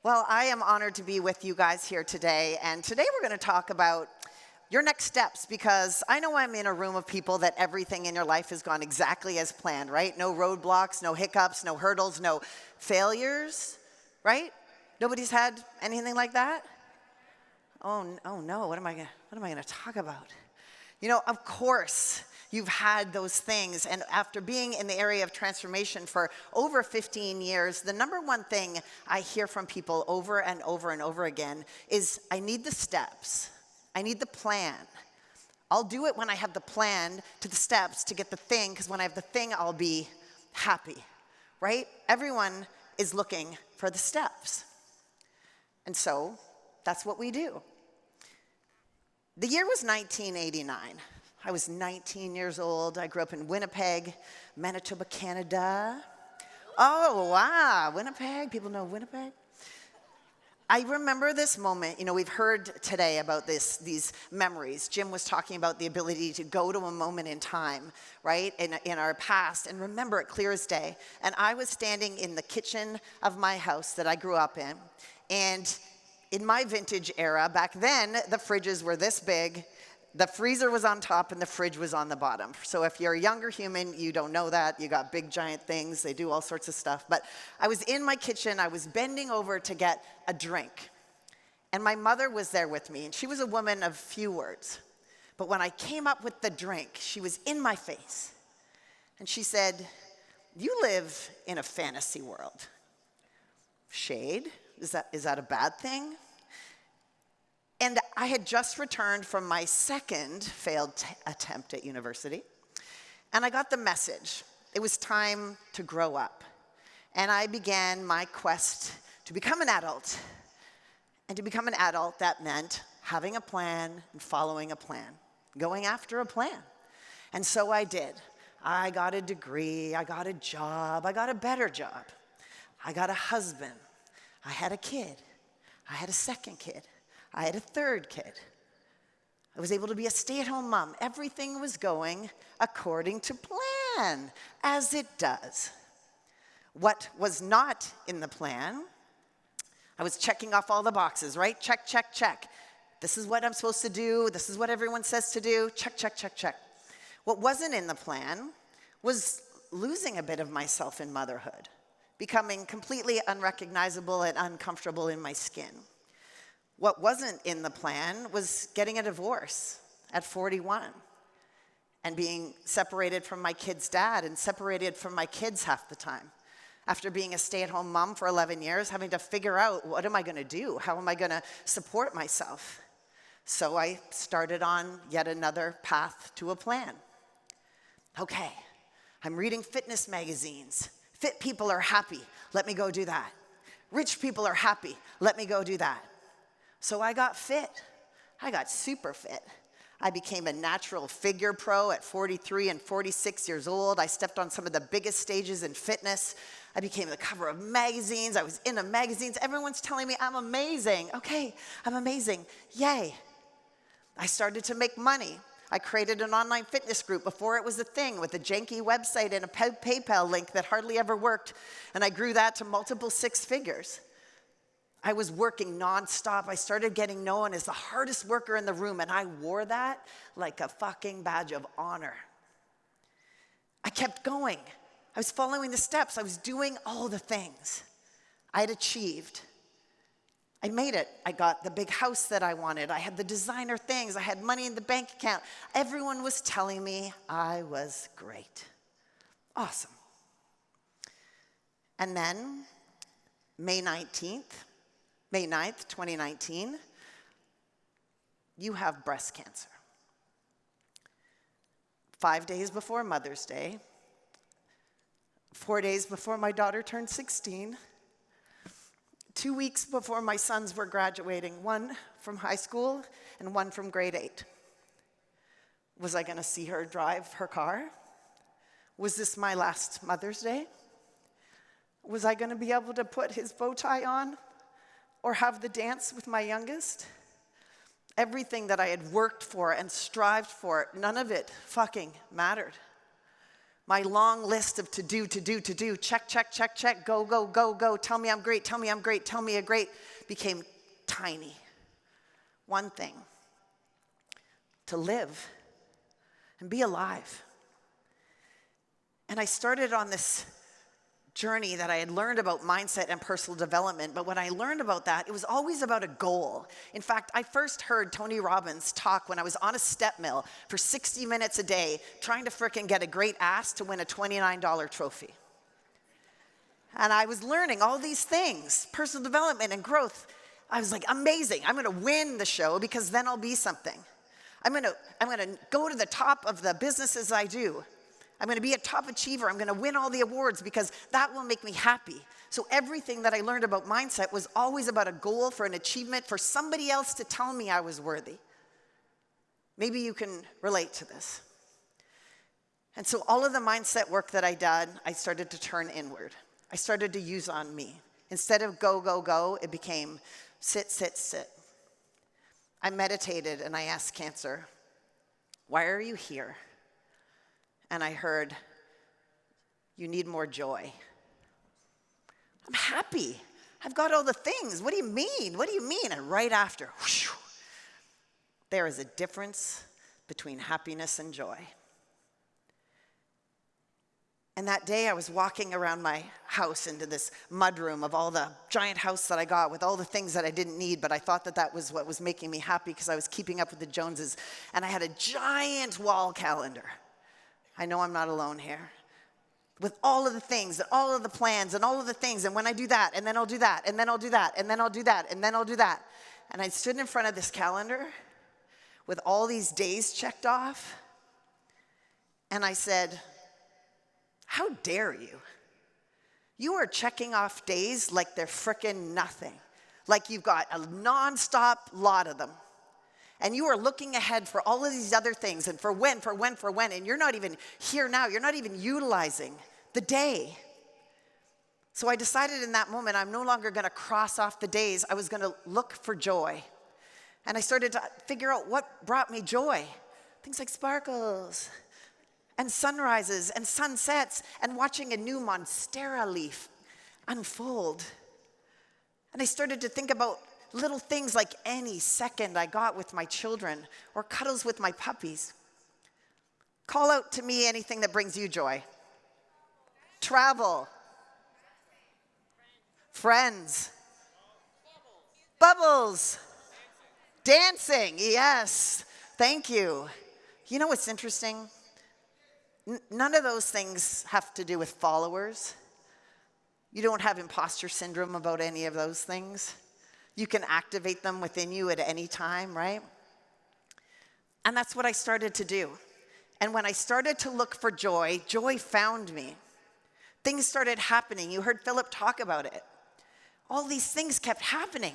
Well, I am honored to be with you guys here today, and today we're going to talk about your next steps, because I know I'm in a room of people that everything in your life has gone exactly as planned, right? No roadblocks, no hiccups, no hurdles, no failures, right? Nobody's had anything like that? Oh no, what am I going to talk about? You know, of course, you've had those things, and after being in the area of transformation for over 15 years, the number one thing I hear from people over and over and over again is, I need the steps. I need the plan. I'll do it when I have the plan to the steps to get the thing, because when I have the thing, I'll be happy, right? Everyone is looking for the steps. And so that's what we do. The year was 1989. I was 19 years old. I grew up in Winnipeg, Manitoba, Canada. Oh, wow, Winnipeg. People know Winnipeg? I remember this moment. You know, we've heard today about these memories. Jim was talking about the ability to go to a moment in time, right, in our past and remember it clear as day. And I was standing in the kitchen of my house that I grew up in. And in my vintage era, back then, the fridges were this big. The freezer was on top and the fridge was on the bottom. So if you're a younger human, you don't know that. You got big, giant things. They do all sorts of stuff. But I was in my kitchen. I was bending over to get a drink. And my mother was there with me. And she was a woman of few words. But when I came up with the drink, she was in my face. And she said, "You live in a fantasy world." Shade? Is that a bad thing? And I had just returned from my second failed attempt at university, and I got the message. It was time to grow up. And I began my quest to become an adult. And to become an adult, that meant having a plan and following a plan, going after a plan. And so I did. I got a degree, I got a job, I got a better job. I got a husband, I had a kid, I had a second kid. I had a third kid. I was able to be a stay-at-home mom. Everything was going according to plan, as it does. What was not in the plan, I was checking off all the boxes, right? Check, check, check. This is what I'm supposed to do. This is what everyone says to do. Check, check, check, check. What wasn't in the plan was losing a bit of myself in motherhood, becoming completely unrecognizable and uncomfortable in my skin. What wasn't in the plan was getting a divorce at 41 and being separated from my kid's dad and separated from my kids half the time. After being a stay-at-home mom for 11 years, having to figure out, what am I going to do? How am I going to support myself? So I started on yet another path to a plan. Okay, I'm reading fitness magazines. Fit people are happy. Let me go do that. Rich people are happy. Let me go do that. So I got fit. I got super fit. I became a natural figure pro at 43 and 46 years old. I stepped on some of the biggest stages in fitness. I became the cover of magazines. I was in the magazines. Everyone's telling me I'm amazing. Okay, I'm amazing. Yay. I started to make money. I created an online fitness group before it was a thing, with a janky website and a PayPal link that hardly ever worked. And I grew that to multiple six figures. I was working nonstop. I started getting known as the hardest worker in the room, and I wore that like a fucking badge of honor. I kept going. I was following the steps. I was doing all the things I had achieved. I made it. I got the big house that I wanted. I had the designer things. I had money in the bank account. Everyone was telling me I was great. Awesome. And then, May 9th, 2019, you have breast cancer. 5 days before Mother's Day, 4 days before my daughter turned 16, 2 weeks before my sons were graduating, one from high school and one from grade 8. Was I going to see her drive her car? Was this my last Mother's Day? Was I going to be able to put his bow tie on? Or have the dance with my youngest? Everything that I had worked for and strived for, none of it fucking mattered. My long list of to do, check, check, check, check, go, go, go, go, tell me I'm great, tell me I'm great, tell me I'm great, became tiny. One thing, to live and be alive. And I started on this journey that I had learned about mindset and personal development, but when I learned about that, it was always about a goal. In fact, I first heard Tony Robbins talk when I was on a step mill for 60 minutes a day, trying to frickin' get a great ass to win a $29 trophy. And I was learning all these things, personal development and growth. I was like, amazing, I'm gonna win the show because then I'll be something. I'm gonna go to the top of the businesses I do. I'm going to be a top achiever. I'm going to win all the awards because that will make me happy. So everything that I learned about mindset was always about a goal for an achievement for somebody else to tell me I was worthy. Maybe you can relate to this. And so all of the mindset work that I did, I started to turn inward. I started to use on me. Instead of go, go, go, it became sit, sit, sit. I meditated and I asked cancer, why are you here? And I heard, you need more joy. I'm happy. I've got all the things. What do you mean? What do you mean? And right after, whoosh, there is a difference between happiness and joy. And that day I was walking around my house into this mudroom of all the giant house that I got with all the things that I didn't need, but I thought that that was what was making me happy because I was keeping up with the Joneses. And I had a giant wall calendar. I know I'm not alone here. With all of the things, and all of the plans, and all of the things, and when I do that, and then I'll do that, and then I'll do that, and then I'll do that, and then I'll do that. And I stood in front of this calendar with all these days checked off, and I said, how dare you? You are checking off days like they're frickin' nothing. Like you've got a nonstop lot of them. And you are looking ahead for all of these other things and for when, and you're not even here now. You're not even utilizing the day. So I decided in that moment I'm no longer going to cross off the days. I was going to look for joy. And I started to figure out what brought me joy. Things like sparkles and sunrises and sunsets and watching a new monstera leaf unfold. And I started to think about little things like any second I got with my children or cuddles with my puppies. Call out to me anything that brings you joy. Travel. Friends. Bubbles. Dancing. Yes. Thank you. You know what's interesting? None of those things have to do with followers. You don't have imposter syndrome about any of those things. You can activate them within you at any time, right? And that's what I started to do. And when I started to look for joy, joy found me. Things started happening. You heard Philip talk about it. All these things kept happening.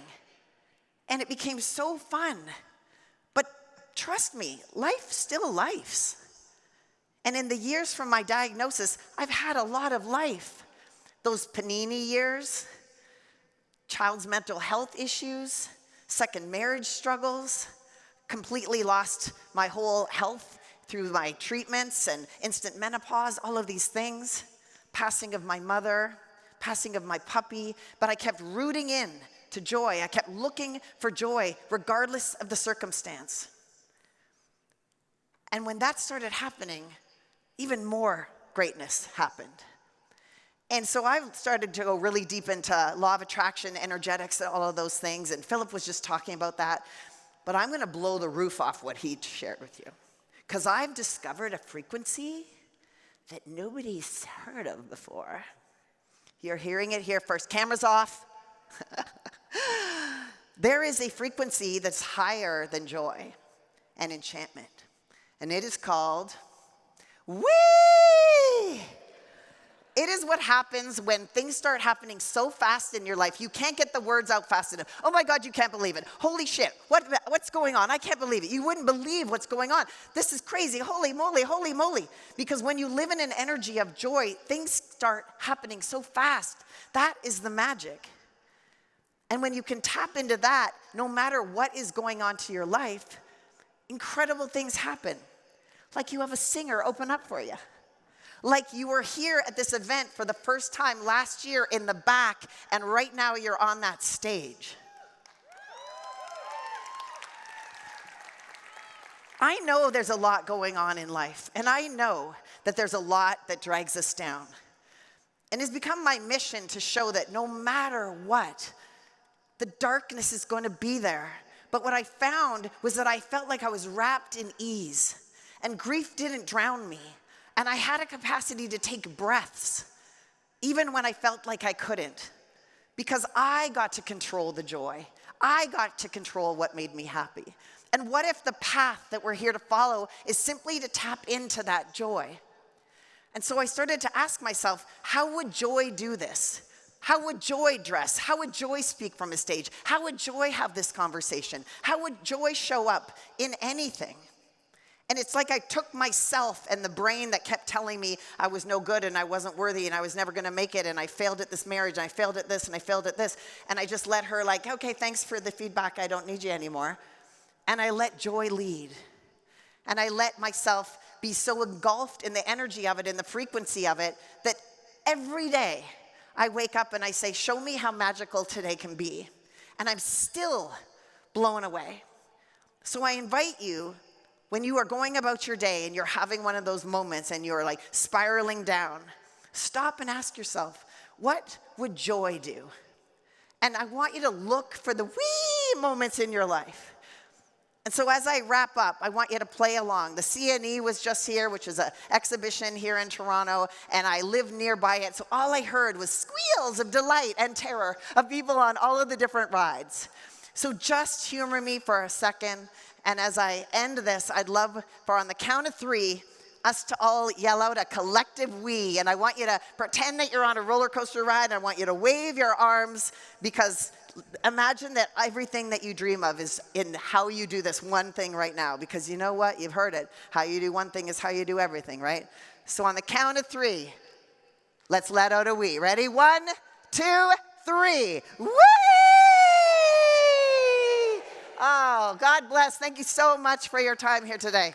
And it became so fun. But trust me, life still lifes. And in the years from my diagnosis, I've had a lot of life. Those panini years, child's mental health issues, second marriage struggles, completely lost my whole health through my treatments and instant menopause, all of these things, passing of my mother, passing of my puppy, but I kept rooting in to joy. I kept looking for joy regardless of the circumstance. And when that started happening, even more greatness happened. And so I started to go really deep into law of attraction, energetics, and all of those things. And Philip was just talking about that. But I'm going to blow the roof off what he shared with you. Because I've discovered a frequency that nobody's heard of before. You're hearing it here first. Cameras off. There is a frequency that's higher than joy and enchantment. And it is called, whee! It is what happens when things start happening so fast in your life, you can't get the words out fast enough. Oh my God, you can't believe it. Holy shit, what's going on? I can't believe it. You wouldn't believe what's going on. This is crazy, holy moly, holy moly. Because when you live in an energy of joy, things start happening so fast. That is the magic. And when you can tap into that, no matter what is going on to your life, incredible things happen. Like you have a singer open up for you. Like you were here at this event for the first time last year in the back, and right now you're on that stage. I know there's a lot going on in life, and I know that there's a lot that drags us down. And it's become my mission to show that no matter what, the darkness is going to be there. But what I found was that I felt like I was wrapped in ease, and grief didn't drown me. And I had a capacity to take breaths, even when I felt like I couldn't, because I got to control the joy. I got to control what made me happy. And what if the path that we're here to follow is simply to tap into that joy? And so I started to ask myself, how would joy do this? How would joy dress? How would joy speak from a stage? How would joy have this conversation? How would joy show up in anything? And it's like I took myself and the brain that kept telling me I was no good and I wasn't worthy and I was never going to make it and I failed at this marriage and I failed at this and I failed at this. And I just let her like, okay, thanks for the feedback. I don't need you anymore. And I let joy lead. And I let myself be so engulfed in the energy of it, in the frequency of it, that every day I wake up and I say, show me how magical today can be. And I'm still blown away. So I invite you, when you are going about your day and you're having one of those moments and you're like spiraling down, stop and ask yourself, what would joy do? And I want you to look for the wee moments in your life. And so as I wrap up, I want you to play along. The CNE was just here, which is an exhibition here in Toronto, and I live nearby it. So all I heard was squeals of delight and terror of people on all of the different rides. So just humor me for a second. And as I end this, I'd love for on the count of 3, us to all yell out a collective we. And I want you to pretend that you're on a roller coaster ride. And I want you to wave your arms, because imagine that everything that you dream of is in how you do this one thing right now. Because you know what? You've heard it. How you do one thing is how you do everything, right? So on the count of 3, let's let out a we. Ready? 1, 2, 3. Whee! Oh, God bless. Thank you so much for your time here today.